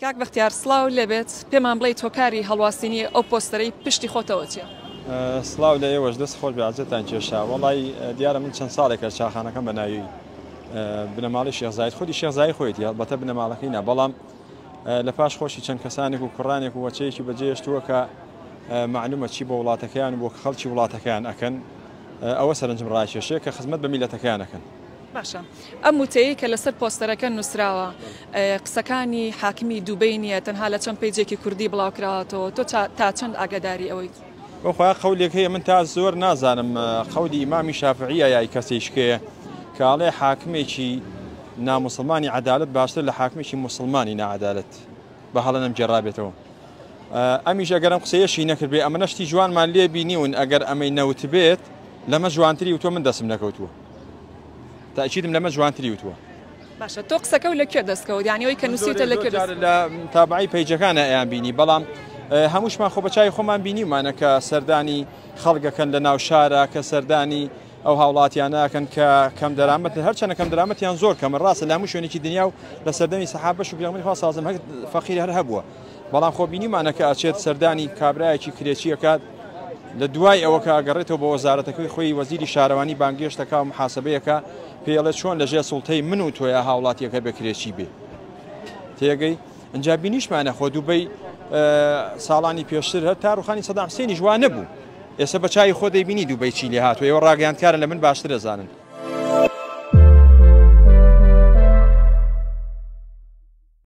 کاک بەختیار سڵاو لەبێت پێمان بڵێ تۆکاری هەڵواستنی ئەو پۆستەرەی پشتی خۆتەوە چییە؟ سڵاو لە ئێوەش دەست خۆش بەعزتان کێشا وڵی دیارە من چەند ساڵێکە چاخانەکەم بە ناوی بنەماڵی شێخزاید خودی شێخزای خۆیتی هەڵبەتە بنەماڵەکەی نا بەڵام لە پاش خۆشی چەند کەسانێک و کوڕانێک و وەچەیەکی بەجێشتووە کە معلومە چی بۆ وڵاتەکەیان بۆ خەڵکی وڵاتەکەیان ئەکەن ئەوە سەرنجم ڕاکێشەیە کە خزمەت بە میلەتەکەیانەکەن. باشە ئەم وتەیە کە لەسەر پۆستەرەکە نووسراوە قسەکانی حاکمی دووبەی نییە تەنها لە چەند پیجێکی کوردی بڵاوکراوەتەوە تۆ تا چەند ئاگاداری ئەوەی بۆخوا قەولێک هەیە من تا زۆر نازانم قەولی ئیمامی شافعیە یای کەسێشکەیە کاڵێ حاکمێکی ناموسڵمانی عەدالەت باشتر لە حاکمێکی موسڵمانی نەعەدالەت بە هەڵە نەم جێڕابێتەوە. ئەمیش ئەگەرم قسەیەشی نەکردبێ ئەمە نەشتی جوانمان لێ بینیون ئەگەر ئەمەی نەوت بێت لەمە جوانتری و تۆ من دەسم نەکەوتووە تاکیدم لەمە جوانتری وتووە. باشە تۆ قسەکە و لەکوێ دەستکەوت یانیەوەی کە نووسیتە لەکوێ لە تابعی پیجەکانە ئەیان بینی بەڵام هەمووشمان خۆ بەچای خۆمان بینیمانە کە سەردانی خەڵگەکەن لە ناو شارە کە سەردانی ئەو هاوڵاتیانەکەن کە کەم دەرامەت هەرچەنە کەم دەرامەتیان زۆر کەم ڕاستە لە هەموو شوێنێکی دنیا و لە سەردەمی سەحابەش و پێغەمبەری خوا سازم هەر فەقیر هەر هەبووە بەڵام خۆ بینیمانە کە ئەچێت سەردانی کابرایەکی کرێچیەکات لە دوای ئەوە کە ئەگەڕێتەوە بە وەزارەتەکەی خۆی وەزیری شارەوانی بانگێشتەکە و محاسبەیەکە پێڵێ چۆن لەژێر سوڵتەی من و تۆیە هاوڵاتیەکە بێکرێکی بێ تێگەی ئەنجا بینیشمانە خۆ دووبەی ساڵانی پێشتر هەر تا ڕوخانی سەدام حوسێنی جوان نەبوو ئێستا بە چای خۆ دەیبینی دووبەی چی لێ هاتووە ئێوە ڕاگەیاندکارن لە من باشتر دەزانن.